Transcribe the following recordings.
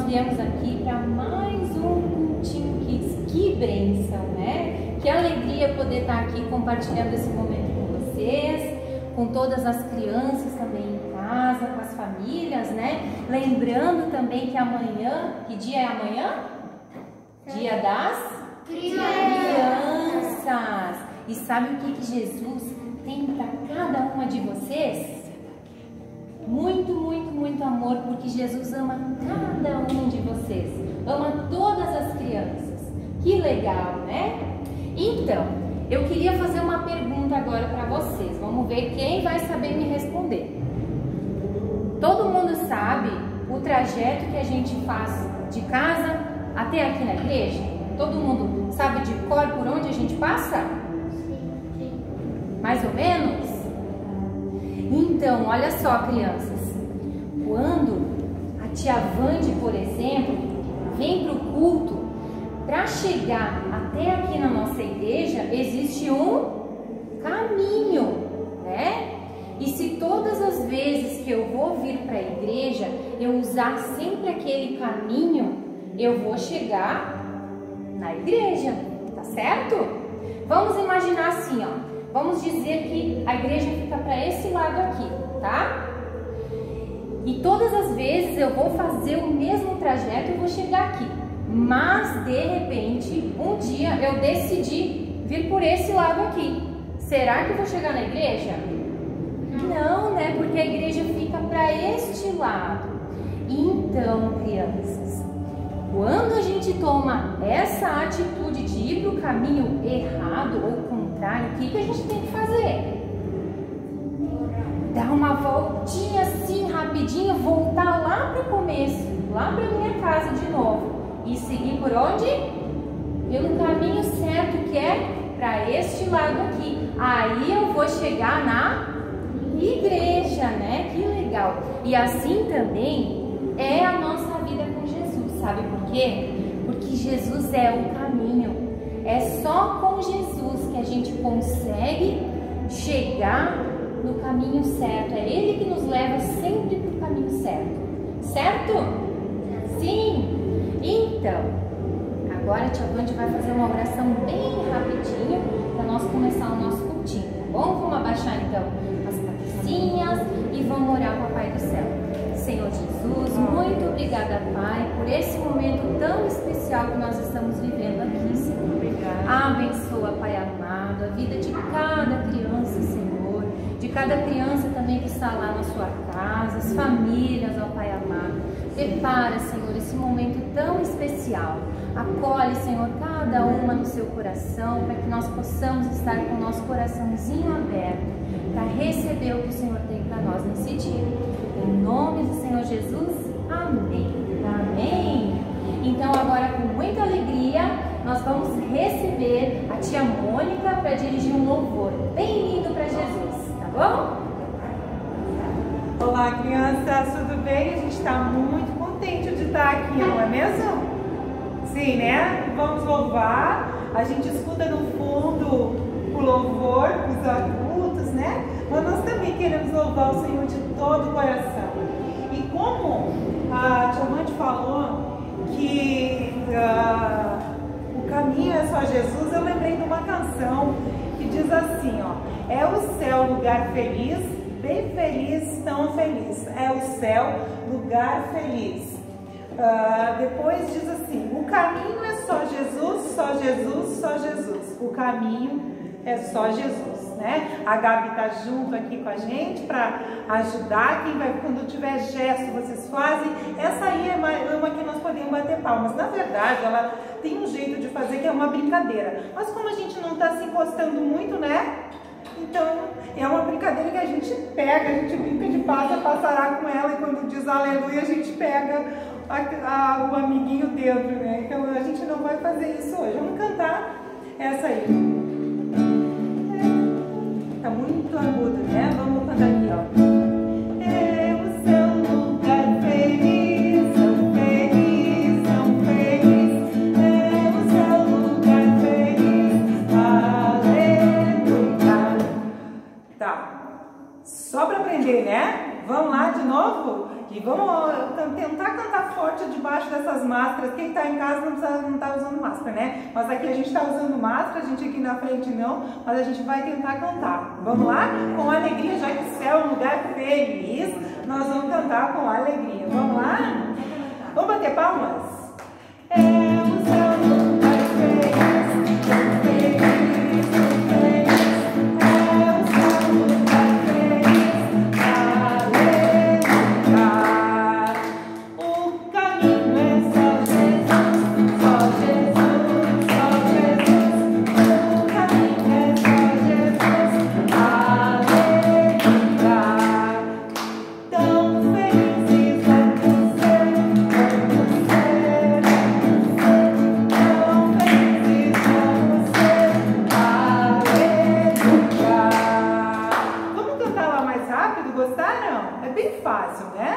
viemos aqui para mais um Cultinho Kids. Que bênção, né? Que alegria poder estar aqui compartilhando esse momento com vocês, com todas as crianças também em casa, com as famílias, né? Lembrando também que amanhã, que dia é amanhã? Dia das crianças. E sabe o que Jesus tem para cada uma de vocês? Muito, muito, muito amor, porque Jesus ama cada um de vocês, ama todas as crianças. Que legal, né? Então, eu queria fazer uma pergunta agora para vocês. Vamos ver quem vai saber me responder. Todo mundo sabe o trajeto que a gente faz de casa até aqui na igreja? Todo mundo sabe de cor por onde a gente passa? Mais ou menos? Então, olha só, crianças. Quando a tia Vande, por exemplo, vem para o culto, para chegar até aqui na nossa igreja, existe um caminho, né? E se todas as vezes que eu vou vir para a igreja, eu usar sempre aquele caminho, eu vou chegar na igreja, tá certo? Vamos imaginar assim, ó. Vamos dizer que a igreja fica para esse lado aqui, tá? E todas as vezes eu vou fazer o mesmo trajeto e vou chegar aqui. Mas, de repente, um dia eu decidi vir por esse lado aqui. Será que eu vou chegar na igreja? Não, né? Porque a igreja fica para este lado. Então, crianças, quando a gente toma essa atitude de ir para o caminho errado ou contrário, o que a gente tem que fazer? Dar uma voltinha assim, rapidinho, voltar lá para o começo, lá para minha casa de novo. E seguir por onde? Pelo caminho certo, que é para este lado aqui. Aí eu vou chegar na igreja, né? Que legal. E assim também é a nossa vida com Jesus. Sabe por quê? Porque Jesus é o caminho. É só com Jesus que a gente consegue chegar no caminho certo. É Ele que nos leva sempre para o caminho certo. Certo? Sim! Então, agora a tia Vande vai fazer uma oração bem rapidinho para nós começar o nosso cultinho, tá bom? Vamos abaixar então as cabecinhas e vamos orar, Papai do Céu. Senhor Jesus, muito obrigada, Pai, por esse momento tão especial que nós estamos vivendo aqui, Senhor. Obrigada. Abençoa, Pai amado, a vida de cada criança, Senhor, de cada criança também que está lá na sua casa, as famílias, ó Pai amado. Prepara, Senhor, esse momento tão especial. Acolhe, Senhor, cada uma no seu coração, para que nós possamos estar com o nosso coraçãozinho aberto, para receber o que o Senhor tem para nós nesse dia. Em nome do Senhor Jesus, amém. Amém. Então, agora, com muita alegria, nós vamos receber a tia Mônica para dirigir um louvor bem lindo para Jesus, tá bom? Olá, crianças, tudo bem? A gente está muito contente de estar aqui, não é mesmo? Sim, né? Vamos louvar. A gente escuta no fundo o louvor, os adultos, né? Mas nós também queremos louvar o Senhor de todo o coração. E como a tia Vande falou que o caminho é só Jesus, eu lembrei de uma canção que diz assim, ó: é o céu lugar feliz, bem feliz, tão feliz. É o céu, lugar feliz. Depois diz assim: o caminho é só Jesus, só Jesus, só Jesus. O caminho é só Jesus, né? A Gabi tá junto aqui com a gente para ajudar. Quem vai, quando tiver gesto, vocês fazem. Essa aí é uma que nós podemos bater palmas. Na verdade, ela tem um jeito de fazer que é uma brincadeira. Mas como a gente não tá se encostando muito, né? Então, é uma brincadeira que a gente pega, a gente brinca de passará com ela, e quando diz aleluia, a gente pega o amiguinho dentro, né? Então, a gente não vai fazer isso hoje. Vamos cantar essa aí. Tá muito agudo, né? Vamos cantar aqui, ó. É o seu lugar feliz, tão feliz, tão feliz. É o seu lugar feliz, aleluia. Tá. Só para aprender, né? Vamos lá de novo? E vamos tentar cantar forte debaixo dessas máscaras. Quem está em casa não está usando máscara, né? Mas aqui a gente está usando máscara, a gente aqui na frente não, mas a gente vai tentar cantar. Vamos lá? Com alegria, já que o céu é um lugar feliz, nós vamos cantar com alegria. Vamos lá? Vamos bater palmas? É o céu um lugar feliz, tão feliz, tão feliz. É o céu um lugar feliz, aleluia. O caminho é só Jesus, só Jesus, só Jesus. O caminho é só Jesus, aleluia. Tão felizes vamos ser, vamos ser, vamos ser. Tão felizes vamos ser, aleluia. Vamos cantar lá mais rápido? Gostaram? É bem fácil, né?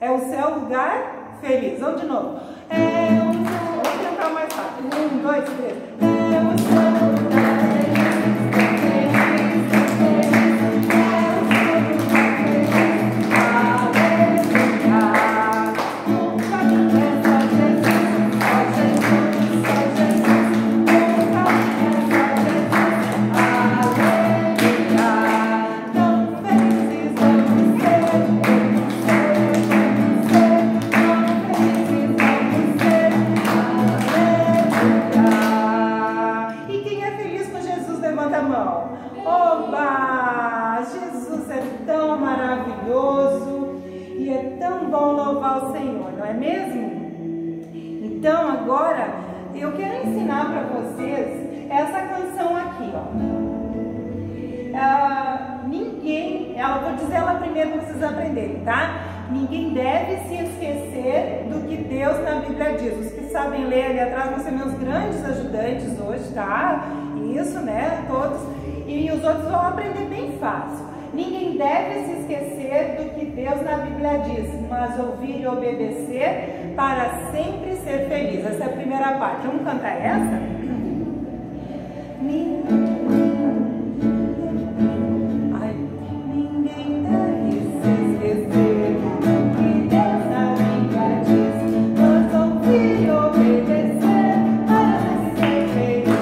É o céu lugar feliz. Vamos de novo. É o céu. Vamos cantar mais rápido. 1, 2, 3. É o céu lugar feliz, tão feliz, tão feliz. É o céu lugar feliz, aleluia. O caminho é só Jesus, só Jesus, só Jesus. O caminho é só Jesus, aleluia. Tão felizes vamos ser, vamos ser, vamos ser. Tão felizes vamos ser, aleluia. E quem é feliz com Jesus, levanta a mão. Oba! Jesus é tão maravilhoso e é tão bom louvar o Senhor, não é mesmo? Então agora eu quero ensinar para vocês essa canção aqui, ó. Vou dizer ela primeiro para vocês aprenderem, tá? Ninguém deve se esquecer do que Deus na Bíblia diz. Os que sabem ler ali atrás vão ser meus grandes ajudantes hoje, tá? Isso, né? Todos. E os outros vão aprender bem fácil. Ninguém deve se esquecer do que Deus na Bíblia diz, mas ouvir e obedecer para sempre ser feliz. Essa é a primeira parte. Vamos cantar essa? Ninguém deve se esquecer do que Deus na Bíblia diz, mas ouvir e obedecer para sempre ser feliz.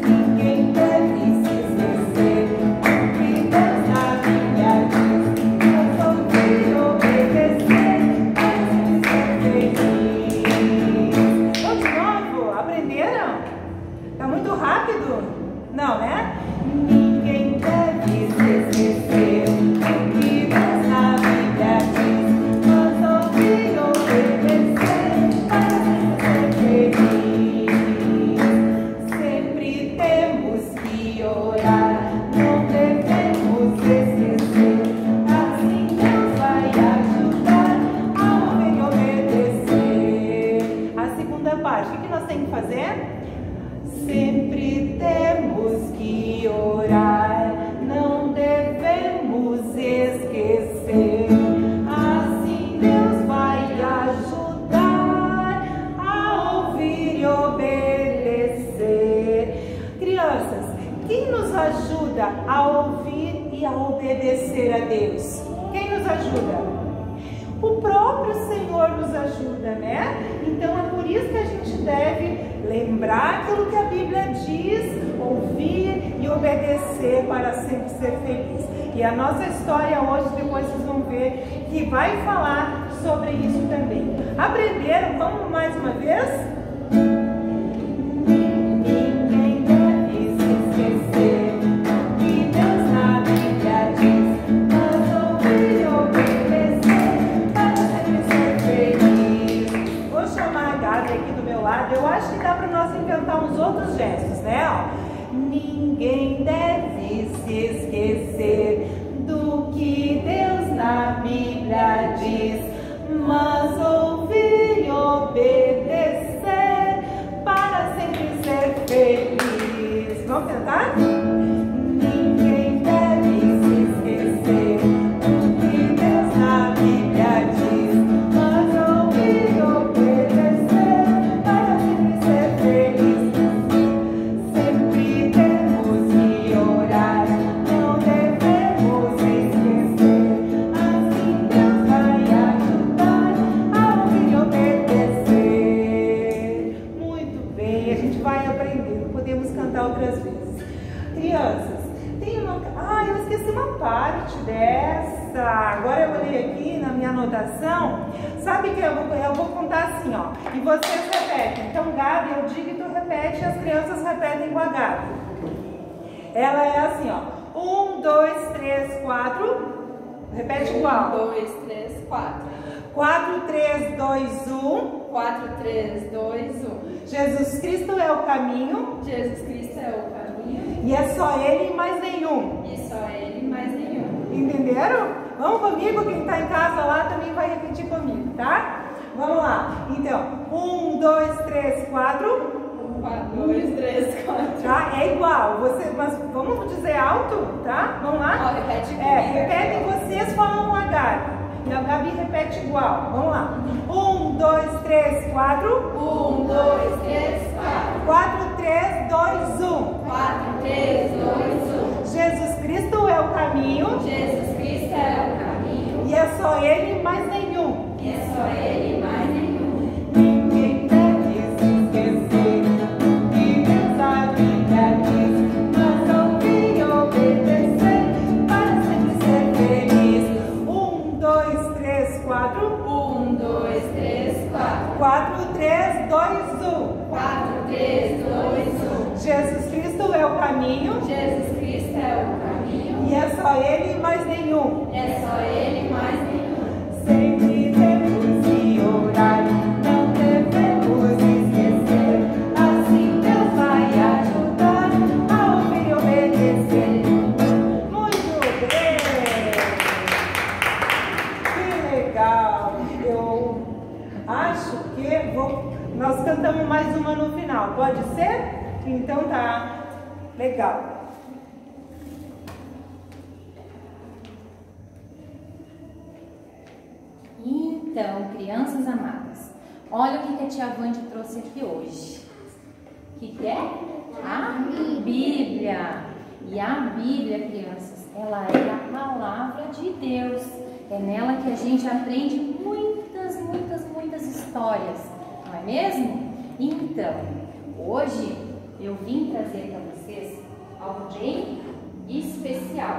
Ninguém deve se esquecer do que Deus na Bíblia diz, mas ouvir e obedecer para sempre ser feliz. Vamos de novo? Aprenderam? Tá muito rápido? Não, né? Ninguém deve se esquecer do que Deus na Bíblia diz, mas ouvir e obedecer para sempre ser feliz. Sempre temos que orar, não devemos esquecer, assim Deus vai ajudar a ouvir e obedecer. A segunda parte, o que nós temos que fazer? Sempre temos que orar, não devemos esquecer, assim Deus vai ajudar a ouvir e obedecer. Crianças, quem nos ajuda a ouvir e a obedecer a Deus? Quem nos ajuda? O próprio Senhor nos ajuda, né? Então é por isso que a gente deve lembrar aquilo que a Bíblia diz, ouvir e obedecer para sempre ser feliz. E a nossa história hoje, depois vocês vão ver, que vai falar sobre isso também. Aprenderam? Vamos mais uma vez? Ninguém deve se esquecer do que Deus na Bíblia diz, mas ouvir e obedecer para sempre ser feliz. Vou chamar a Gabi aqui do meu lado. Eu acho que dá para nós inventar uns outros gestos, né? Ó. Ninguém deve se esquecer do que Deus na Bíblia diz, mas ouvir e obedecer para sempre ser feliz. Vamos tentar? Ninguém deve se esquecer do que Deus na Bíblia diz, mas ouvir e obedecer para sempre ser feliz. Sempre temos que orar, não devemos esquecer, gente vai aprendendo, podemos cantar outras vezes. Crianças, tem uma... Ah, eu esqueci uma parte dessa. Agora eu olhei aqui na minha anotação. Sabe que eu vou contar assim, ó. E vocês repetem. Então, Gabi, eu digo e tu repete, e as crianças repetem com a Gabi. Ela é assim, ó. 1, 2, 3, 4. Repete igual. 1, 2, 3, 4. 4, 3, 2, 1. 4, 3, 2, 1. Jesus Cristo é o caminho. Jesus Cristo é o caminho. E é só Ele e mais nenhum. E só Ele e mais nenhum. Entenderam? Vamos comigo? Quem está em casa lá também vai repetir comigo, tá? Vamos lá. Então, 1, 2, 3, 4. 1, 2, 3, 4. Tá? É igual. Mas vamos dizer alto, tá? Vamos lá? Repete comigo. Repetem vocês falando com a Gabi. E a Gabi repete igual. Vamos lá. 1, 2, 3, 4. 1, 2, 3, 4. 4, 3, 2, 1. 4, 3, 2, 1. Jesus Cristo é o caminho. Jesus Cristo é o caminho. E é só Ele e mais nenhum. E é só Ele e mais nenhum. Ninguém deve se esquecer do que Deus a Bíblia diz, mas ouvir e obedecer para sempre ser feliz. 1, 2, 3, 4. 1, 2, 3, 4. 4, 3, 2, 1. 4, 3, 2, 1. Jesus Cristo é o caminho. Jesus Cristo é o caminho. E é só Ele e mais nenhum. É só Ele e mais nenhum. Sempre temos que orar, não devemos esquecer. Assim Deus vai ajudar a ouvir e obedecer. Muito bem! Que legal! Eu acho que nós cantamos mais uma no final, pode ser? Então tá legal. Então, crianças amadas, olha o que a tia Vande trouxe aqui hoje. O que é? A Bíblia. E a Bíblia, crianças, ela é a palavra de Deus. É nela que a gente aprende muitas histórias, não é mesmo? Então, hoje eu vim trazer para vocês algo bem especial.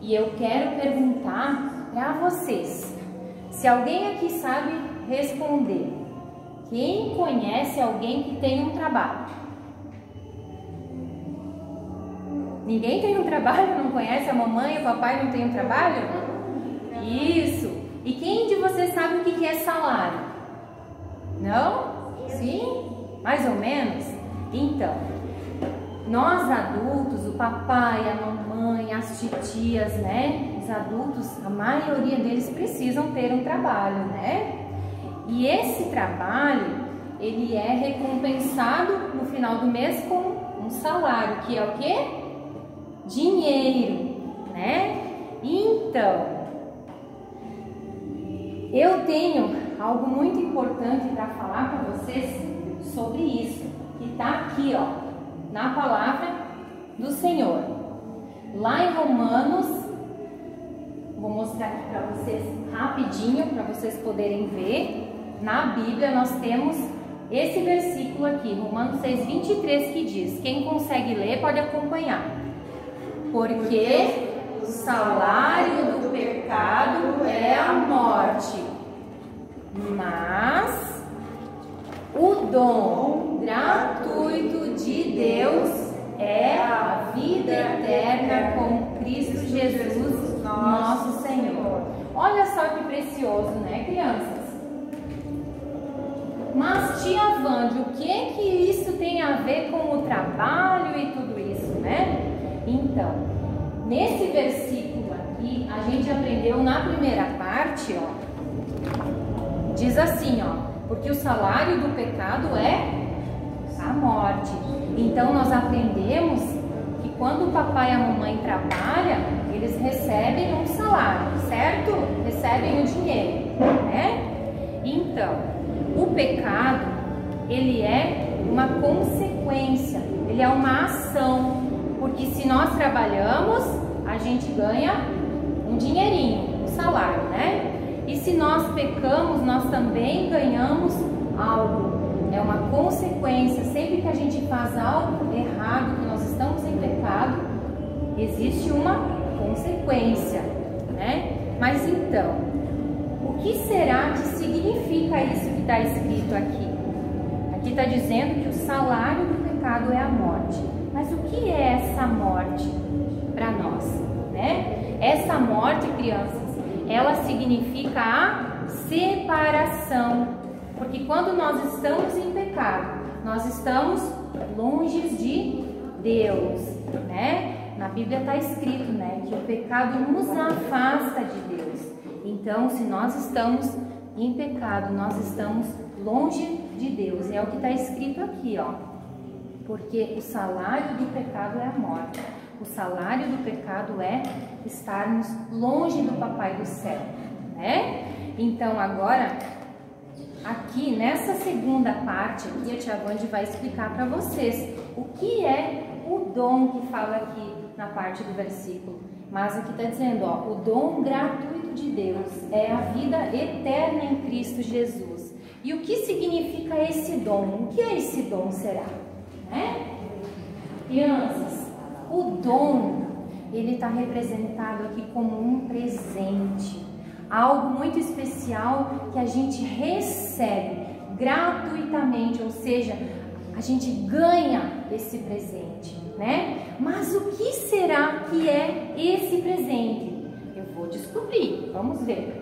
E eu quero perguntar para vocês, se alguém aqui sabe responder, quem conhece alguém que tem um trabalho? Ninguém tem um trabalho? Não conhece? A mamãe e o papai não tem um trabalho? Isso! E quem de vocês sabe o que é salário? Não? Sim? Mais ou menos? Então, nós adultos, o papai, a mamãe, as titias, né? Os adultos, a maioria deles precisam ter um trabalho, né? E esse trabalho, ele é recompensado no final do mês com um salário, que é o quê? Dinheiro, né? Então, eu tenho algo muito importante para falar para vocês sobre isso, que está aqui, ó, na palavra do Senhor. Lá em Romanos, vou mostrar aqui para vocês rapidinho, para vocês poderem ver. Na Bíblia nós temos esse versículo aqui, Romanos 6:23, que diz, quem consegue ler pode acompanhar. Porque o salário do pecado é a morte, mas o dom gratuito de Deus é a vida eterna com Cristo Jesus, nosso Senhor. Olha só que precioso, né, crianças? Mas, tia Vande, o que isso tem a ver com o trabalho e tudo isso, né? Então, nesse versículo aqui, a gente aprendeu na primeira parte, ó, diz assim, ó, porque o salário do pecado é a morte. Então, nós aprendemos que quando o papai e a mamãe trabalham, eles recebem um salário, certo? Recebem o dinheiro, né? Então, o pecado, ele é uma consequência, ele é uma ação, porque se nós trabalhamos, a gente ganha um dinheirinho, um salário, né? E se nós pecamos, nós também ganhamos algo. é uma consequência. Sempre que a gente faz algo errado, que nós estamos em pecado, existe uma consequência, né? Mas então, o que será que significa isso que está escrito aqui? Aqui está dizendo que o salário do pecado é a morte. Mas o que é essa morte para nós, né? Essa morte, crianças, ela significa a separação. Porque quando nós estamos em pecado, nós estamos longe de Deus, né? Na Bíblia está escrito, né, que o pecado nos afasta de Deus. Então, se nós estamos em pecado, nós estamos longe de Deus. É o que está escrito aqui, ó. Porque o salário do pecado é a morte. O salário do pecado é estarmos longe do Papai do céu, né? Então, agora, aqui nessa segunda parte, aqui a tia Wande vai explicar para vocês o que é o dom que fala aqui na parte do versículo. Mas aqui está dizendo, ó, o dom gratuito de Deus é a vida eterna em Cristo Jesus. E o que significa esse dom? O que é esse dom, será? Né? Crianças, o dom, ele está representado aqui como um presente. Algo muito especial que a gente recebe gratuitamente, ou seja, a gente ganha esse presente, né? Mas o que será que é esse presente? Eu vou descobrir, vamos ver.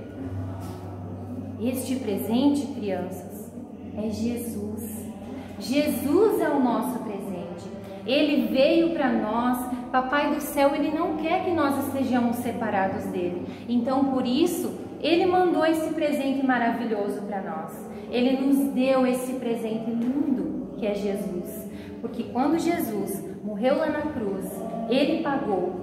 Este presente, crianças, é Jesus. Jesus é o nosso presente. Ele veio para nós. Papai do céu, ele não quer que nós estejamos separados dele. Então, por isso, ele mandou esse presente maravilhoso para nós. Ele nos deu esse presente lindo que é Jesus. Porque quando Jesus morreu lá na cruz, ele pagou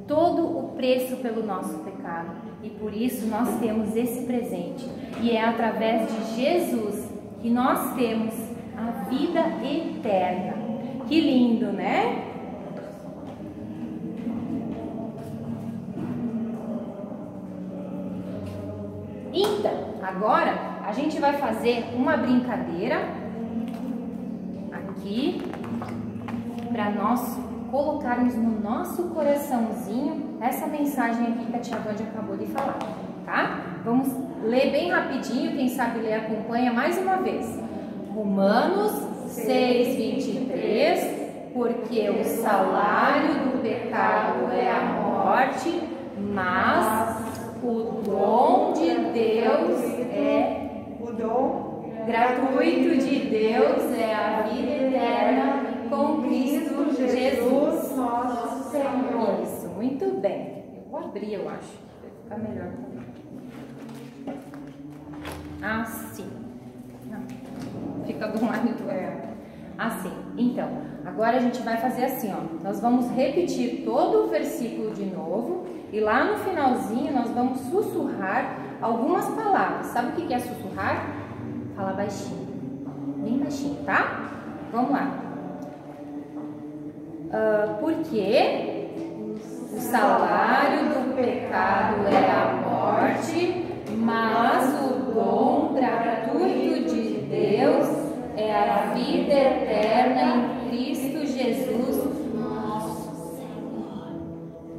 todo o preço pelo nosso pecado. E por isso nós temos esse presente. E é através de Jesus que nós temos a vida eterna. Que lindo, né? Então, agora a gente vai fazer uma brincadeira aqui para nós colocarmos no nosso coraçãozinho essa mensagem aqui que a tia Wande acabou de falar, tá? Vamos ler bem rapidinho, quem sabe ler acompanha mais uma vez. Romanos 6:23, porque o salário do pecado é a morte, mas o dom de Deus o dom gratuito de Deus é a vida eterna com Cristo Jesus, nosso Senhor. Isso, muito bem. Eu vou abrir, eu acho. Vai ficar melhor. Assim. Não. Fica do lado do assim. Então, agora a gente vai fazer assim, ó. Nós vamos repetir todo o versículo de novo e lá no finalzinho nós vamos sussurrar algumas palavras. Sabe o que é sussurrar? Fala baixinho. Bem baixinho, tá? Vamos lá. Porque o salário do pecado é a morte, mas o dom gratuito de Deus é a vida eterna em Cristo Jesus, nosso Senhor.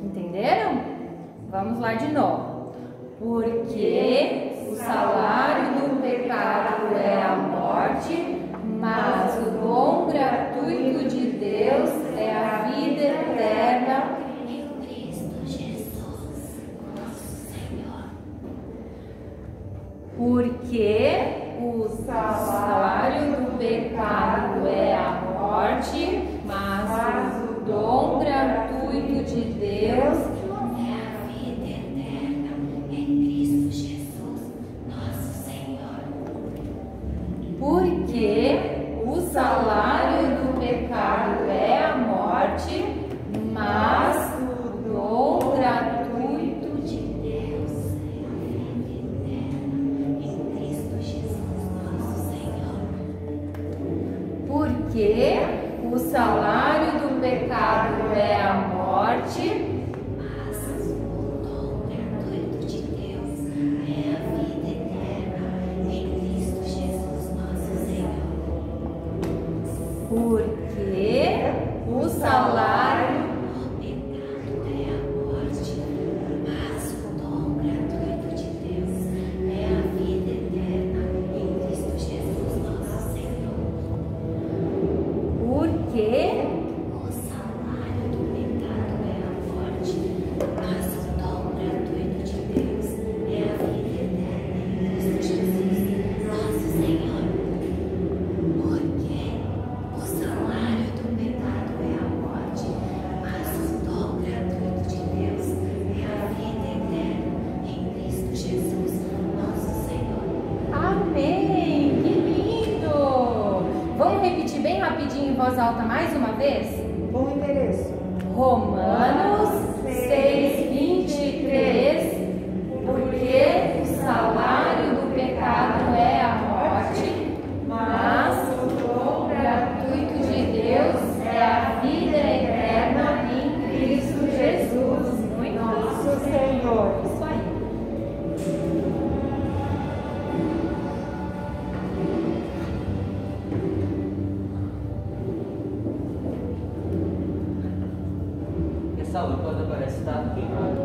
Entenderam? Vamos lá de novo. Porque o salário do pecado é a morte, mas o dom gratuito de Deus é a vida eterna em Cristo Jesus, nosso Senhor. Porque o salário do pecado é a morte, mas o dom gratuito de Deus é a vida eterna em Cristo Jesus, nosso Senhor. Porque o salário do pecado é a morte, mas o dom gratuito de Deus é a vida eterna em Cristo Jesus, nosso Senhor. Porque o salário Porque o salário em voz alta mais uma vez? Bom endereço. Romanos 6:23. Porque o salário do pecado é a morte, mas o dom gratuito de Deus é a vida eterna em Cristo Jesus, nosso Senhor. Isso aí. Essa lâmpada parece estar queimada.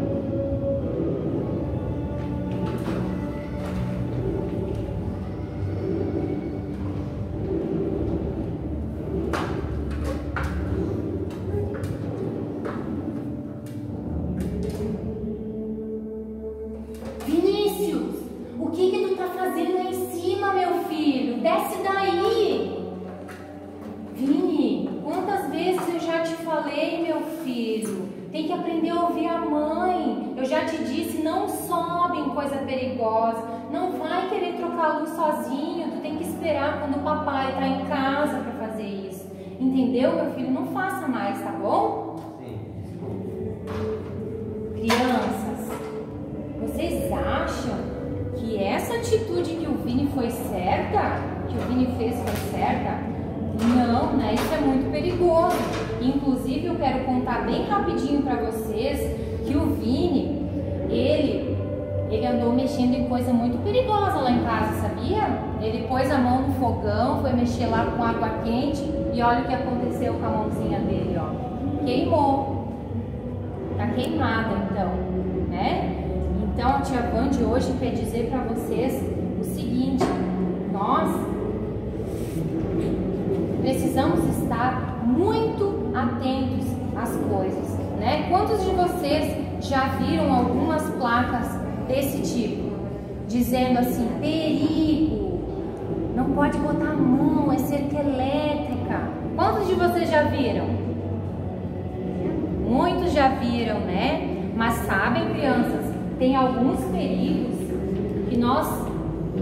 Vinícius, o que tu tá fazendo aí em cima, meu filho? Desce daí. Vini, quantas vezes eu já te falei, meu filho? Tem que aprender a ouvir a mãe. Eu já te disse, não sobe em coisa perigosa. Não vai querer trocar a luz sozinho. Tu tem que esperar quando o papai tá em casa para fazer isso. Entendeu, meu filho? Não faça mais, tá bom? Sim. Crianças, vocês acham que essa atitude que o Vini foi certa? Que o Vini fez foi certa? Não, né? Isso é muito perigoso. Inclusive, eu quero contar bem rapidinho para vocês que o Vini, ele andou mexendo em coisa muito perigosa lá em casa, sabia? Ele pôs a mão no fogão, foi mexer lá com água quente e olha o que aconteceu com a mãozinha dele, ó. Queimou. Tá queimada, então, né? Então, a tia Vande hoje quer dizer para vocês o seguinte: nós precisamos estar muito atentos às coisas, né? Quantos de vocês já viram algumas placas desse tipo, dizendo assim, perigo, não pode botar a mão, é cerca elétrica? Quantos de vocês já viram? Muitos já viram, né? Mas sabem, crianças, tem alguns perigos que nós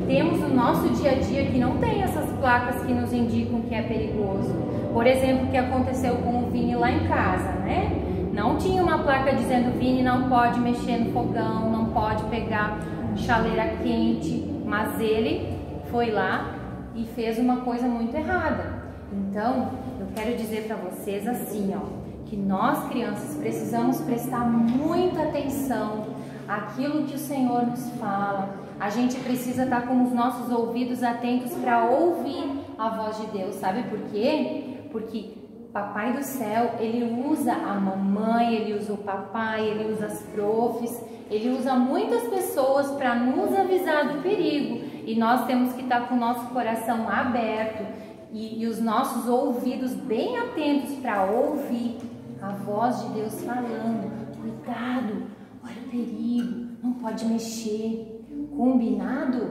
temos no nosso dia a dia que não tem essas placas que nos indicam que é perigoso. Por exemplo, o que aconteceu com o Vini lá em casa, né? Não tinha uma placa dizendo Vini não pode mexer no fogão, não pode pegar chaleira quente, mas ele foi lá e fez uma coisa muito errada. Então, eu quero dizer para vocês assim, ó, que nós crianças precisamos prestar muita atenção àquilo que o Senhor nos fala. A gente precisa estar com os nossos ouvidos atentos para ouvir a voz de Deus, sabe por quê? Porque Papai do Céu, ele usa a mamãe, ele usa o papai, ele usa as profs, ele usa muitas pessoas para nos avisar do perigo. E nós temos que estar com o nosso coração aberto e os nossos ouvidos bem atentos para ouvir a voz de Deus falando. Cuidado, olha o perigo, não pode mexer. Combinado?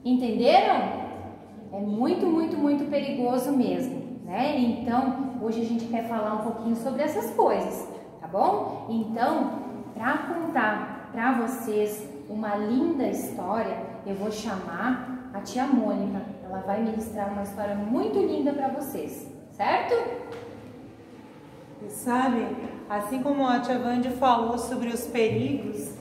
Entenderam? É muito, muito, muito perigoso mesmo, né? Então, hoje a gente quer falar um pouquinho sobre essas coisas, tá bom? Então, para contar para vocês uma linda história, eu vou chamar a tia Mônica. Ela vai ministrar uma história muito linda para vocês, certo? E sabe, assim como a tia Vande falou sobre os perigos,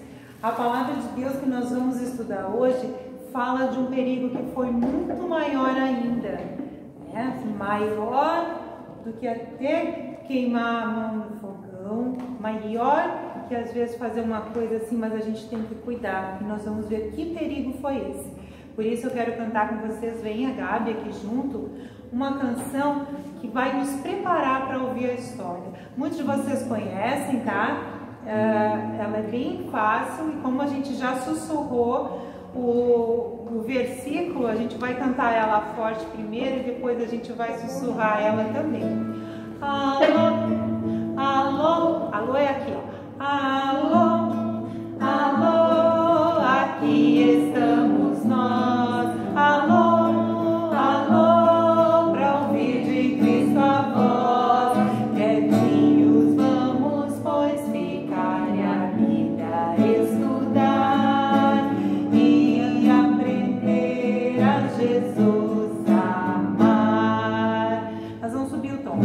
a palavra de Deus que nós vamos estudar hoje fala de um perigo que foi muito maior ainda, né? Maior do que até queimar a mão no fogão, maior que às vezes fazer uma coisa assim, mas a gente tem que cuidar, e nós vamos ver que perigo foi esse. Por isso eu quero cantar com vocês, venha Gabi aqui junto, uma canção que vai nos preparar para ouvir a história. Muitos de vocês conhecem, tá? Ela é bem fácil e como a gente já sussurrou o versículo, a gente vai cantar ela forte primeiro e depois a gente vai sussurrar ela também. Alô, alô, alô é aqui, ó. Alô, alô, aqui estamos nós. Alô, alô, pra ouvir de Cristo a voz. Quietinhos vamos, pois ficar e a Bíblia estudar e aprender a Jesus amar. Nós vamos subir o tom.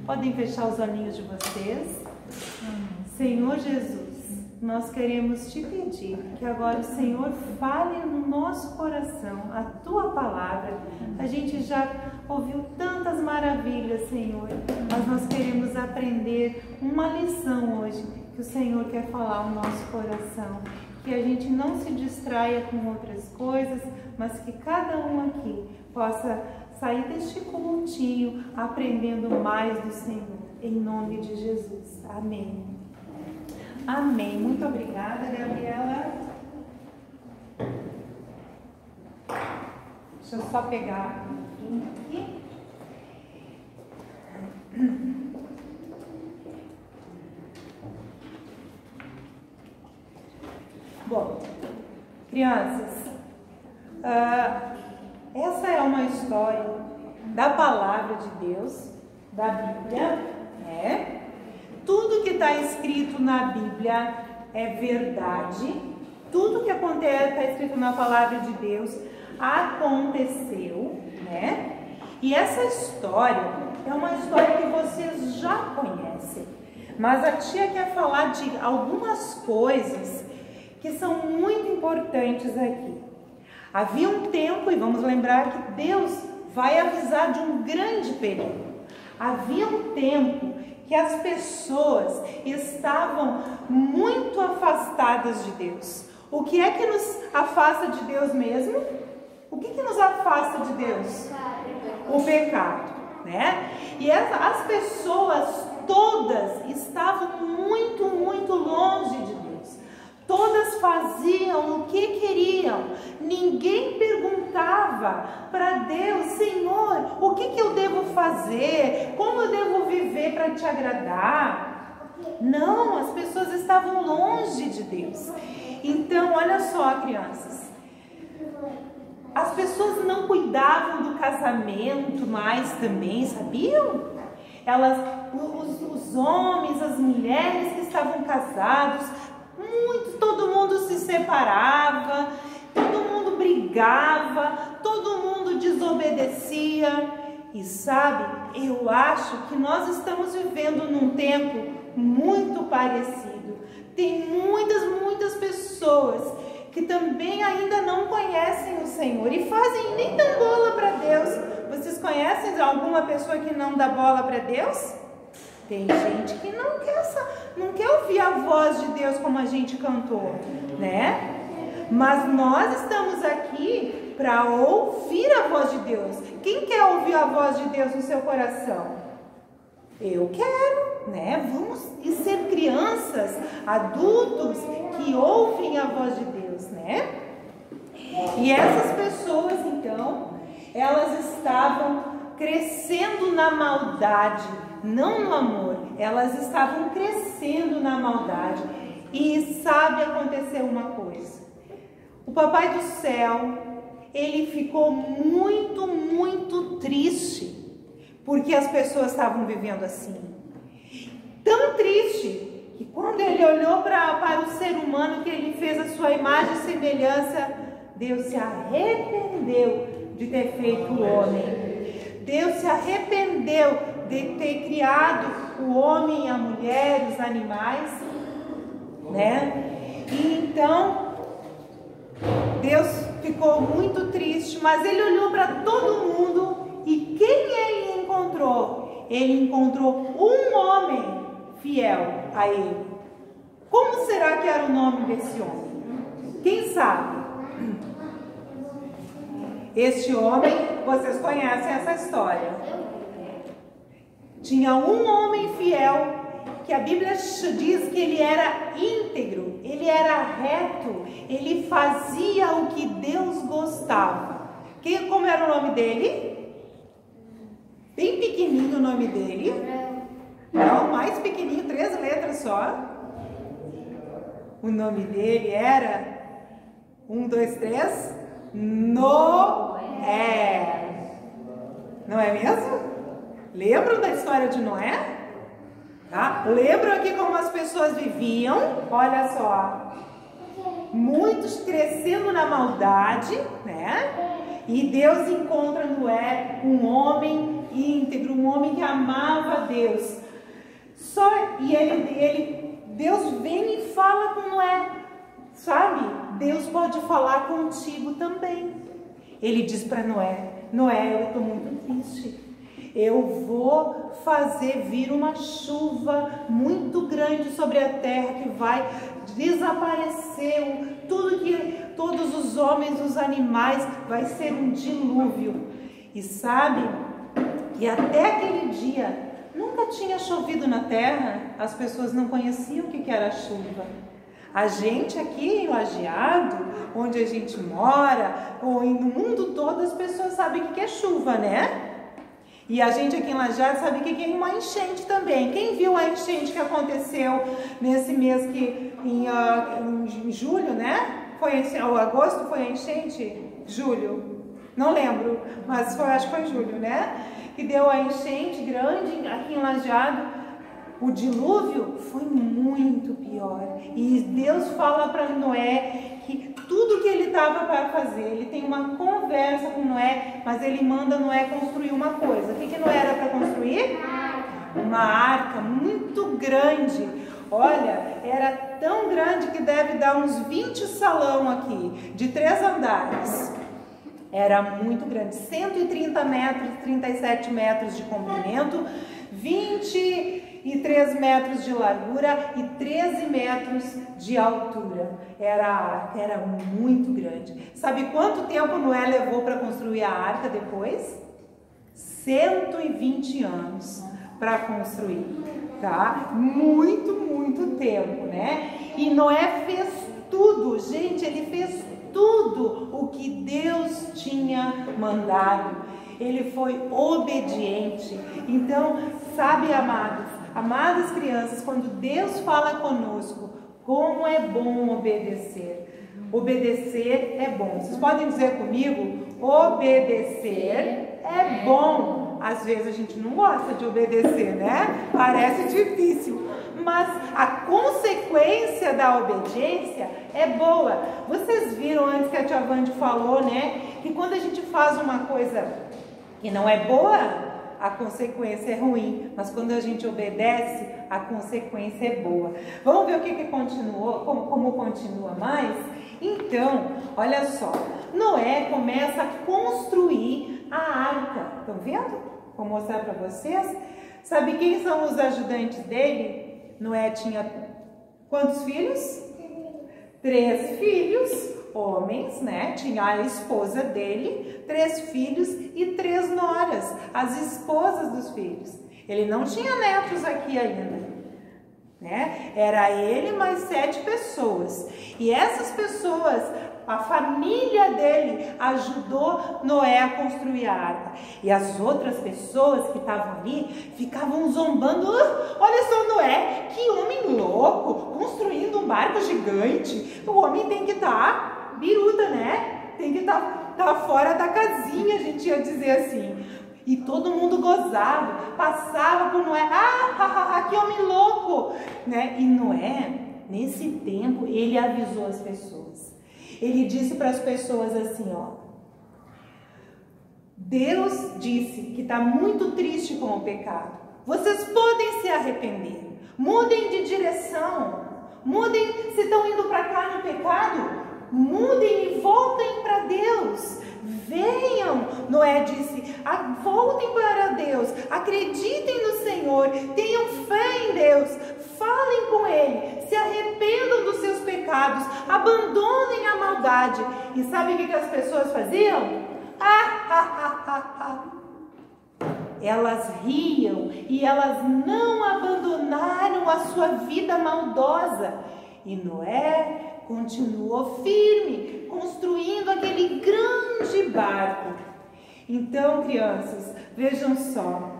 Podem fechar os olhinhos de vocês. Senhor Jesus, nós queremos te pedir que agora o Senhor fale no nosso coração a tua palavra. A gente já ouviu tantas maravilhas, Senhor, mas nós queremos aprender uma lição hoje que o Senhor quer falar no nosso coração. Que a gente não se distraia com outras coisas, mas que cada um aqui possa sair deste cultinho aprendendo mais do Senhor. Em nome de Jesus. Amém. Amém. Muito obrigada, Gabriela. Deixa eu só pegar um aqui. Bom, crianças, essa é uma história da palavra de Deus, da Bíblia, né? Tudo que está escrito na Bíblia é verdade. Tudo que acontece, está escrito na palavra de Deus, aconteceu, né? E essa história é uma história que vocês já conhecem. Mas a tia quer falar de algumas coisas que são muito importantes aqui. Havia um tempo, e vamos lembrar que Deus vai avisar de um grande perigo. Havia um tempo que as pessoas estavam muito afastadas de Deus. O que é que nos afasta de Deus mesmo? O que nos afasta de Deus? O pecado, né? E as pessoas todas estavam muito, muito longe de Deus. Todas faziam o que queriam. Ninguém perguntava para Deus: Senhor, o que eu devo fazer? Como eu devo viver para te agradar? Não, as pessoas estavam longe de Deus. Então, olha só, crianças. As pessoas não cuidavam do casamento mais também, sabiam? Os homens, as mulheres que estavam casados, todo mundo se separava, todo mundo brigava, todo mundo desobedecia. E sabe, eu acho que nós estamos vivendo num tempo muito parecido. Tem muitas pessoas que também ainda não conhecem o Senhor e fazem nem dão bola para Deus. Vocês conhecem alguma pessoa que não dá bola para Deus? Tem gente que não quer ouvir a voz de Deus como a gente cantou, né? Mas nós estamos aqui para ouvir a voz de Deus. Quem quer ouvir a voz de Deus no seu coração? Eu quero, né? Vamos ser crianças, adultos que ouvem a voz de Deus, né? E essas pessoas, então, elas estavam crescendo na maldade, não no amor. Elas estavam crescendo na maldade. E sabe acontecer uma coisa? O Papai do Céu, ele ficou muito, muito triste porque as pessoas estavam vivendo assim. Tão triste que quando ele olhou para o ser humano que ele fez a sua imagem e semelhança, Deus se arrependeu de ter feito o homem. Deus se arrependeu de ter criado o homem, a mulher, os animais, né? E então Deus ficou muito triste, mas ele olhou para todo mundo e quem ele encontrou? Ele encontrou um homem fiel a ele. Como será que era o nome desse homem? Quem sabe? Este homem, vocês conhecem essa história. Tinha um homem fiel que a Bíblia diz que ele era íntegro, ele era reto, ele fazia o que Deus gostava. Como era o nome dele? Bem pequenininho o nome dele. Não, mais pequenininho, 3 letras só. O nome dele era 1, 2, 3, Noé. Não é mesmo? Lembram da história de Noé? Tá? Lembram aqui como as pessoas viviam? Olha só. Muitos crescendo na maldade, né? E Deus encontra Noé, um homem íntegro, um homem que amava Deus. Deus vem e fala com Noé, sabe? Deus pode falar contigo também. Ele diz para Noé: Noé, eu estou muito triste. Eu vou fazer vir uma chuva muito grande sobre a terra que vai desaparecer todos os homens, os animais, vai ser um dilúvio. E sabe que até aquele dia nunca tinha chovido na terra, as pessoas não conheciam o que era chuva. A gente aqui em Lajeado, onde a gente mora, ou no mundo todo, as pessoas sabem o que é chuva, né? E a gente aqui em Lajeado sabe o que é uma enchente também. Quem viu a enchente que aconteceu nesse mês em julho, né? Agosto foi a enchente? Julho? Não lembro, mas acho que foi julho, né? Que deu a enchente grande aqui em Lajeado. O dilúvio foi muito pior. E Deus fala para Noé que tudo que ele estava para fazer, ele tem uma conversa com Noé, mas ele manda Noé construir uma coisa. O que Noé era para construir? Uma arca muito grande. Olha, era tão grande que deve dar uns 20 salão aqui, de 3 andares. Era muito grande, 130 metros, 37 metros de comprimento, 23 metros de largura e 13 metros de altura. Era a arca, era muito grande. Sabe quanto tempo Noé levou para construir a arca depois? 120 anos para construir, tá? Muito, muito tempo, né? E Noé fez tudo, gente, ele fez tudo o que Deus tinha mandado. Ele foi obediente. Então, sabe, amadas crianças, quando Deus fala conosco, como é bom obedecer. Obedecer é bom. Vocês podem dizer comigo? Obedecer é bom. Às vezes a gente não gosta de obedecer, né? Parece difícil. Mas a consequência da obediência é boa. Vocês viram antes que a tia Vande falou, né? Que quando a gente faz uma coisa que não é boa, a consequência é ruim. Mas quando a gente obedece, a consequência é boa. Vamos ver o que continuou, como continua mais? Então, olha só. Noé começa a construir a arca. Estão vendo? Vou mostrar para vocês. Sabe quem são os ajudantes dele? Noé tinha quantos filhos? 3 filhos, homens, né? Tinha a esposa dele, 3 filhos e 3 noras, as esposas dos filhos. Ele não tinha netos aqui ainda, né? Era ele mais 7 pessoas. E essas pessoas, a família dele ajudou Noé a construir a arca. E as outras pessoas que estavam ali ficavam zombando. Olha só Noé, que homem louco, construindo um barco gigante. O homem tem que estar biruta, né? Tem que estar fora da casinha, a gente ia dizer assim. E todo mundo gozava, passava por Noé, que homem louco, né? E Noé, nesse tempo, ele avisou as pessoas. Ele disse para as pessoas assim, ó, Deus disse que está muito triste com o pecado. Vocês podem se arrepender, mudem de direção, mudem, se estão indo para cá no pecado, mudem e voltem para Deus. Venham, Noé disse, voltem para Deus, acreditem no Senhor, tenham fé em Deus, falem com Ele, se arrependam dos seus pecados, abandonem a maldade. E sabe o que as pessoas faziam? Elas riam e elas não abandonaram a sua vida maldosa. E Noé continuou firme, construindo aquele grande barco. Então, crianças, vejam só,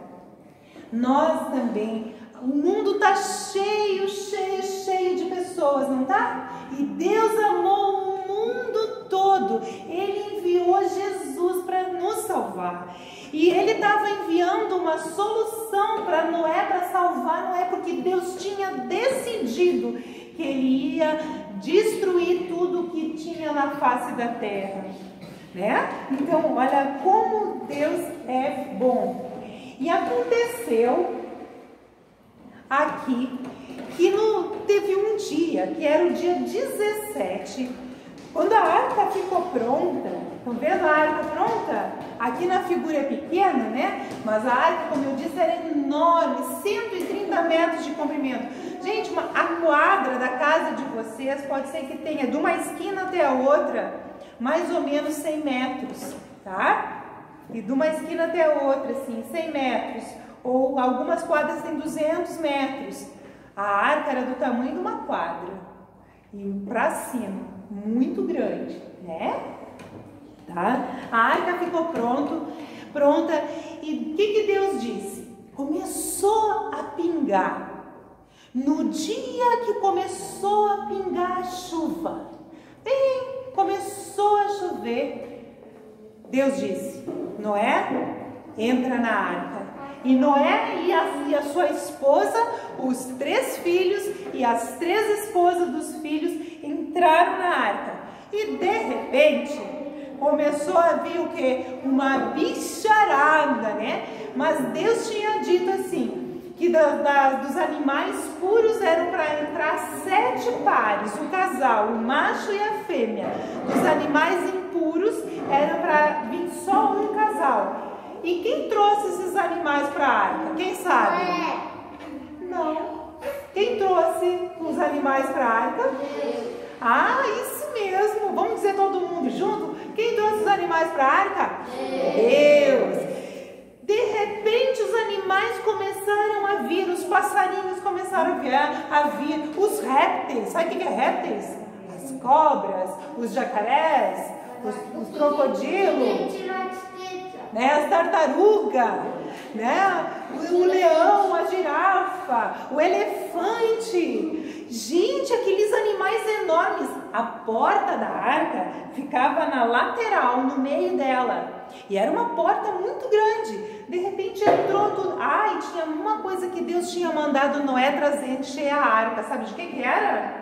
nós também, o mundo está cheio de pessoas, não tá? E Deus amou o mundo todo. Ele enviou Jesus para nos salvar. E Ele estava enviando uma solução para Noé, para salvar Noé, porque Deus tinha decidido que Ele ia destruir tudo que tinha na face da terra, né? Então, olha como Deus é bom. E aconteceu aqui que teve um dia, que era o dia 17, quando a arca ficou pronta. Estão vendo a arca pronta? Aqui na figura é pequena, né? Mas a arca, como eu disse, era enorme, 130 metros de comprimento. Gente, a quadra da casa de vocês pode ser que tenha de uma esquina até a outra, mais ou menos 100 metros, tá? E de uma esquina até a outra, assim, 100 metros. Ou algumas quadras têm 200 metros. A arca era do tamanho de uma quadra. E para cima, muito grande, né? Tá? A arca ficou pronta. E o que Deus disse? Começou a pingar. No dia que começou a pingar a chuva, começou a chover, Deus disse, Noé, entra na arca. E Noé e a sua esposa, os 3 filhos e as 3 esposas dos filhos entraram na arca. E de repente começou a vir o quê? Uma bicharada, né? Mas Deus tinha dito assim, que dos animais puros eram para entrar 7 pares, o casal, o macho e a fêmea. Dos animais impuros era para vir só um casal. E quem trouxe esses animais para a arca? Quem sabe? Não. Quem trouxe os animais para a arca? Isso mesmo. Vamos dizer todo mundo junto? Quem trouxe os animais para a arca? Deus. De repente os animais começaram a vir, os passarinhos começaram a vir, os répteis. Sabe o que é répteis? As cobras, os jacarés, os crocodilos, né? As tartarugas, né? O leão, a girafa, o elefante. Gente, aqueles animais enormes. A porta da arca ficava na lateral, no meio dela. E era uma porta muito grande. De repente entrou tudo. E tinha uma coisa que Deus tinha mandado Noé trazer, encher a arca. Sabe de que era?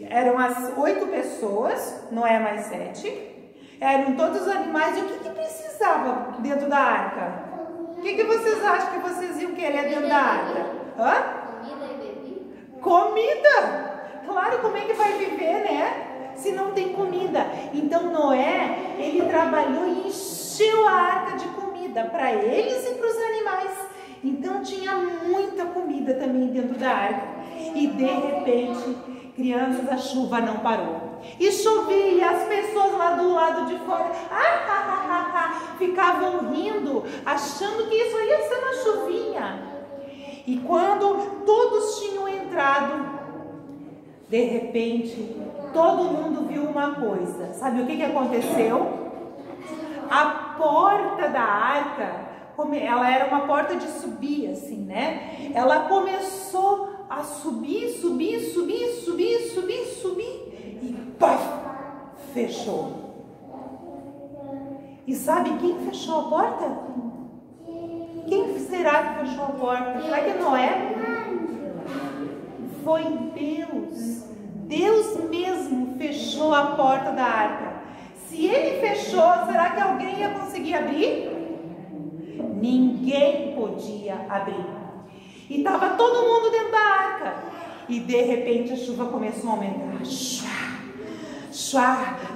Eram as 8 pessoas, Noé mais 7. Eram todos os animais. E o que precisava dentro da arca? O que vocês acham que vocês iam querer dentro da arca? Comida e bebida. Comida! Claro, como é que vai viver, né? Se não tem comida. Então Noé, ele trabalhou e encheu a arca de comida para eles e para os animais. Então tinha muita comida também dentro da arca. E de repente, crianças, a chuva não parou. E chovia, e as pessoas lá do lado de fora ficavam rindo, achando que isso ia ser uma chuvinha. E quando todos tinham entrado, de repente, todo mundo viu uma coisa. Sabe o que aconteceu? A porta da arca, ela era uma porta de subir, assim, né? Ela começou a subir. E paf, fechou. E sabe quem fechou a porta? Quem será que fechou a porta? Será que é Noé? Foi Deus. Deus mesmo fechou a porta da arca. Se ele fechou, será que alguém ia conseguir abrir? Ninguém podia abrir. E estava todo mundo dentro da arca. E de repente a chuva começou a aumentar. Chá.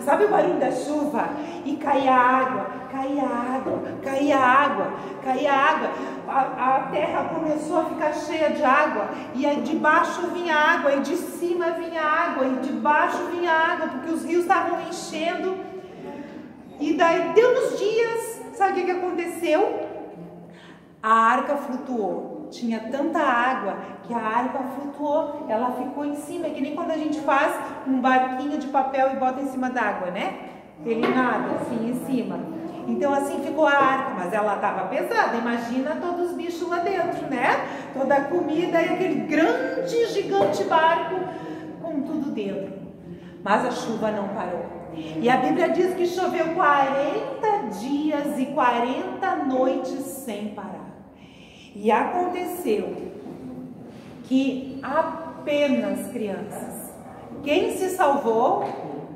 Sabe o barulho da chuva? E caía água, caía água, caía água, caía água. A terra começou a ficar cheia de água. E aí de baixo vinha água, e de cima vinha água, e de baixo vinha água, porque os rios estavam enchendo. E daí deu uns dias, sabe o que aconteceu? A arca flutuou. Tinha tanta água que a arca flutuou, ela ficou em cima, que nem quando a gente faz um barquinho de papel e bota em cima d'água, né? Ele nada assim em cima. Então assim ficou a arca, mas ela estava pesada. Imagina todos os bichos lá dentro, né? Toda a comida e aquele grande, gigante barco com tudo dentro. Mas a chuva não parou. E a Bíblia diz que choveu 40 dias e 40 noites sem parar. E aconteceu que apenas, crianças, quem se salvou?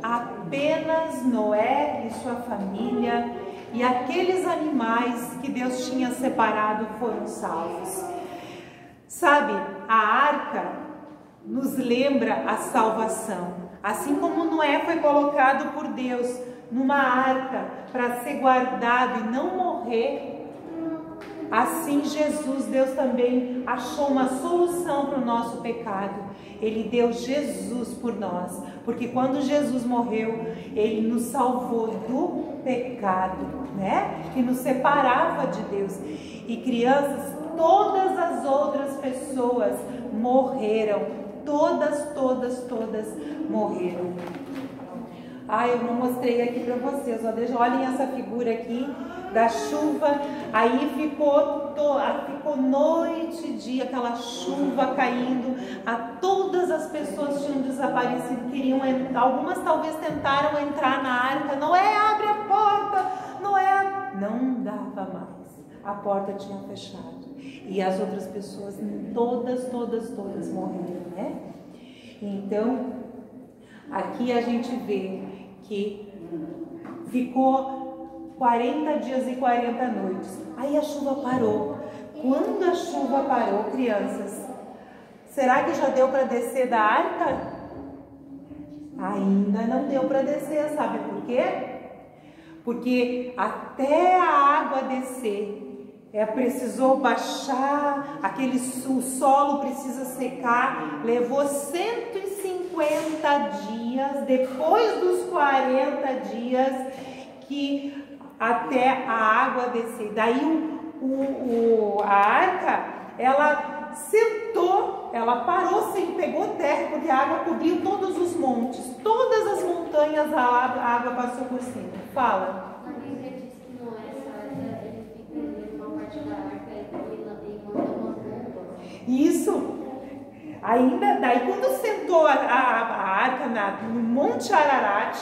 Apenas Noé e sua família e aqueles animais que Deus tinha separado foram salvos. Sabe, a arca nos lembra a salvação. Assim como Noé foi colocado por Deus numa arca para ser guardado e não morrer, assim Jesus, Deus também achou uma solução para o nosso pecado. Ele deu Jesus por nós, porque quando Jesus morreu, Ele nos salvou do pecado, né? Que nos separava de Deus. E crianças, todas as outras pessoas morreram. Todas morreram. Eu não mostrei aqui para vocês, olhem essa figura aqui da chuva. Aí ficou noite e dia aquela chuva caindo. Todas as pessoas tinham desaparecido, queriam entrar. Algumas talvez tentaram entrar na arca. Noé, abre a porta. Noé, não dava mais. A porta tinha fechado. E as outras pessoas, todas morreram, né? Então, aqui a gente vê que ficou 40 dias e 40 noites. Aí a chuva parou. Quando a chuva parou, crianças, será que já deu para descer da arca? Ainda não deu para descer, sabe por quê? Porque até a água descer, precisou baixar, o solo precisa secar, levou 150 dias, depois dos 40 dias, que até a água descer. Daí a arca, ela sentou, ela parou, pegou terra, porque a água cobriu todos os montes, todas as montanhas, a água passou por cima. Fala. Isso. Ainda daí quando sentou a arca no Monte Ararat,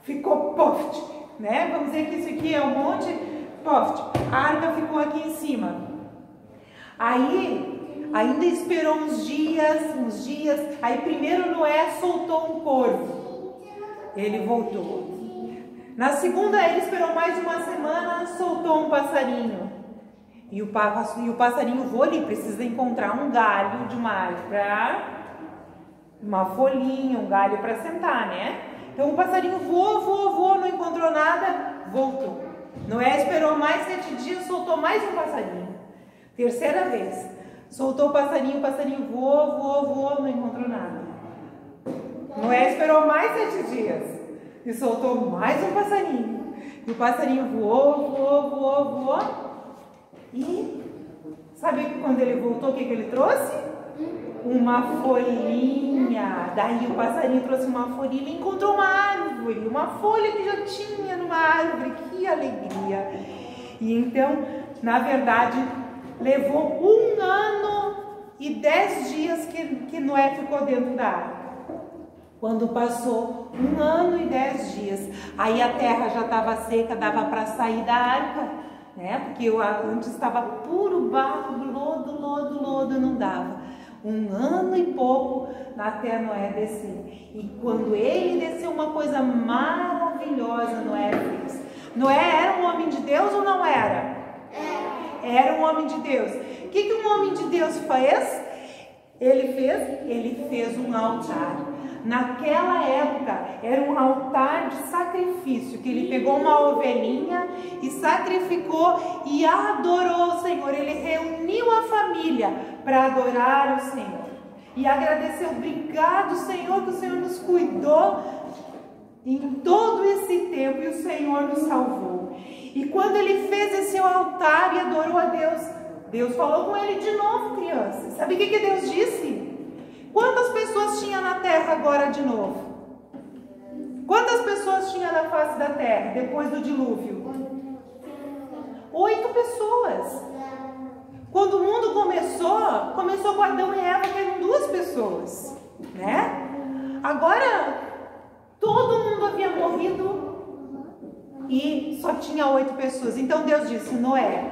ficou poft, né? Vamos dizer que isso aqui é o monte poft. A arca ficou aqui em cima. Aí ainda esperou uns dias. Aí primeiro Noé soltou um corvo. Ele voltou. Na segunda ele esperou mais uma semana, soltou um passarinho. E o passarinho voa, ele precisa encontrar um galho de uma árvore, uma folhinha, um galho para sentar, né? Então o passarinho voou, não encontrou nada, voltou. Noé esperou mais 7 dias, soltou mais um passarinho. Terceira vez, soltou o passarinho voou, não encontrou nada. Noé esperou mais 7 dias e soltou mais um passarinho. E o passarinho voou. E sabe quando ele voltou, o que ele trouxe? Uma folhinha. Daí o passarinho trouxe uma folhinha e encontrou uma árvore, uma folha que já tinha numa árvore. Que alegria! E então, na verdade, levou 1 ano e 10 dias que Noé ficou dentro da arca. Quando passou 1 ano e 10 dias, aí a terra já estava seca, dava para sair da arca, né? Porque antes estava puro barro, lodo, não dava. 1 ano e pouco até Noé descer. E quando ele desceu, uma coisa maravilhosa Noé fez. Noé era um homem de Deus ou não era? Era um homem de Deus. O que um homem de Deus fez? Ele fez um altar. Naquela época era um altar de sacrifício, que ele pegou uma ovelhinha e sacrificou e adorou o Senhor. Ele reuniu a família para adorar o Senhor e agradeceu. Obrigado, Senhor, que o Senhor nos cuidou em todo esse tempo e o Senhor nos salvou. E quando ele fez esse altar e adorou a Deus, Deus falou com ele de novo, crianças. Sabe o que Deus disse? Quantas pessoas tinha na terra agora de novo? Quantas pessoas tinha na face da terra depois do dilúvio? 8 pessoas. Quando o mundo começou com Adão e Eva, que eram 2 pessoas, né? Agora, todo mundo havia morrido e só tinha 8 pessoas. Então Deus disse: Noé,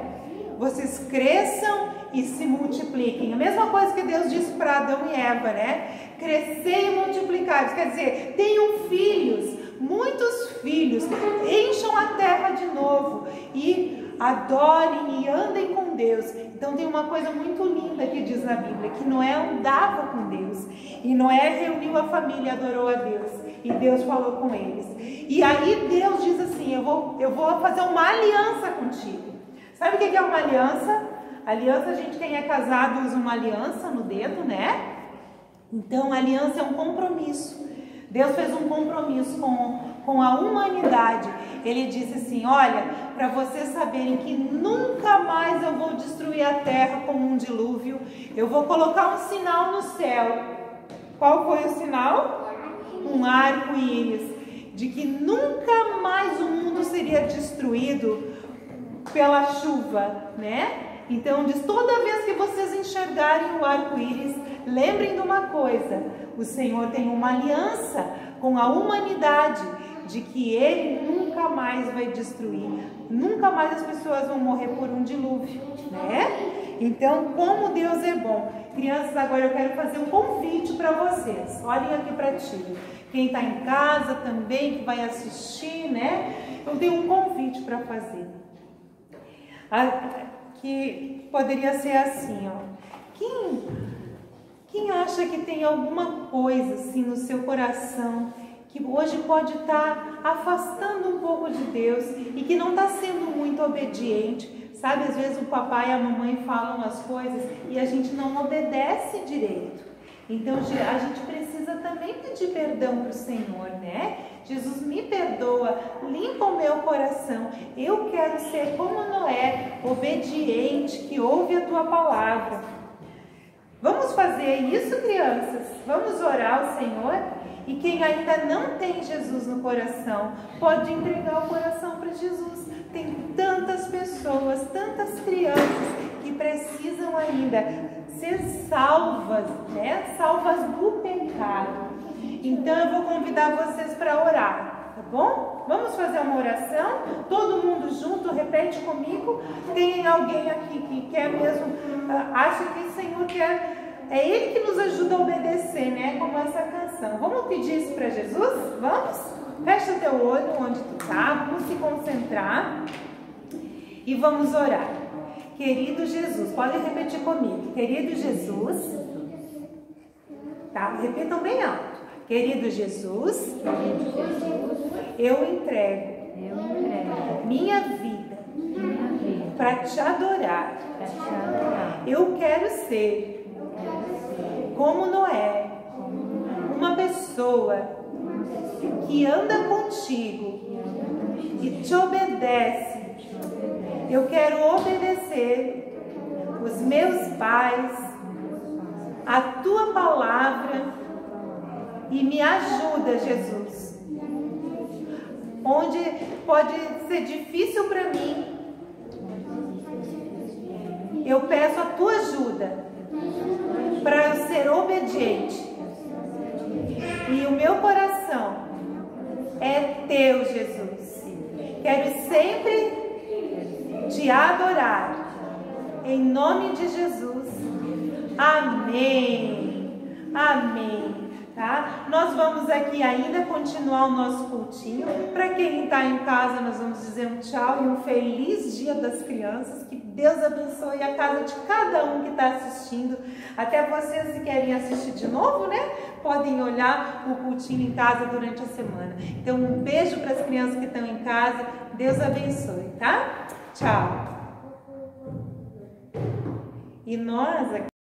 vocês cresçam e se multipliquem. A mesma coisa que Deus disse para Adão e Eva, né? Crescer e multiplicar. Quer dizer, tenham filhos, muitos filhos, encham a terra de novo e adorem e andem com Deus. Então tem uma coisa muito linda que diz na Bíblia, que Noé andava com Deus. E Noé reuniu a família, adorou a Deus. E Deus falou com eles. E aí Deus diz assim: eu vou fazer uma aliança contigo. Sabe o que é uma aliança? Aliança, quem é casado usa uma aliança no dedo, né? Então, a aliança é um compromisso. Deus fez um compromisso com a humanidade. Ele disse assim: olha, para vocês saberem que nunca mais eu vou destruir a terra como um dilúvio, eu vou colocar um sinal no céu. Qual foi o sinal? Um arco-íris. De que nunca mais o mundo seria destruído pela chuva, né? Então, diz, toda vez que vocês enxergarem o arco-íris, lembrem de uma coisa: o Senhor tem uma aliança com a humanidade, de que Ele nunca mais vai destruir, nunca mais as pessoas vão morrer por um dilúvio, né? Então, como Deus é bom. Crianças, agora eu quero fazer um convite para vocês. Olhem aqui para ti. Quem está em casa também, que vai assistir, né? Eu tenho um convite para fazer. Que poderia ser assim, ó. Quem acha que tem alguma coisa assim no seu coração que hoje pode estar afastando um pouco de Deus e que não está sendo muito obediente? Sabe, às vezes o papai e a mamãe falam as coisas e a gente não obedece direito. Então a gente precisa também pedir perdão para o Senhor, né? Jesus, me perdoa, limpa o meu coração. Eu quero ser como Noé, obediente, que ouve a tua palavra. Vamos fazer isso, crianças? Vamos orar ao Senhor? E quem ainda não tem Jesus no coração, pode entregar o coração para Jesus. Tem tantas pessoas, tantas crianças que precisam ainda ser salvas, né? Salvas do pecado. Então eu vou convidar vocês para orar, tá bom? Vamos fazer uma oração? Todo mundo junto, repete comigo. Tem alguém aqui que quer mesmo, acha que o Senhor quer... É Ele que nos ajuda a obedecer, né? Como essa canção. Vamos pedir isso para Jesus? Vamos? Fecha o teu olho onde tu tá, vamos se concentrar e vamos orar. Querido Jesus, pode repetir comigo. Querido Jesus, tá? Repitam bem alto. Querido Jesus, eu entrego minha vida para te adorar. Eu quero ser como Noé, uma pessoa que anda contigo e te obedece. Eu quero obedecer os meus pais, a tua palavra, e me ajuda, Jesus. Onde pode ser difícil para mim, eu peço a tua ajuda para eu ser obediente. E o meu coração é teu, Jesus. Quero sempre te adorar. Em nome de Jesus. Amém. Amém. Tá? Nós vamos aqui ainda continuar o nosso cultinho. Para quem está em casa, nós vamos dizer um tchau e um feliz Dia das Crianças. Que Deus abençoe a casa de cada um que está assistindo. Até vocês, se querem assistir de novo, né? Podem olhar o cultinho em casa durante a semana. Então, um beijo para as crianças que estão em casa. Deus abençoe, tá? Tchau. E nós aqui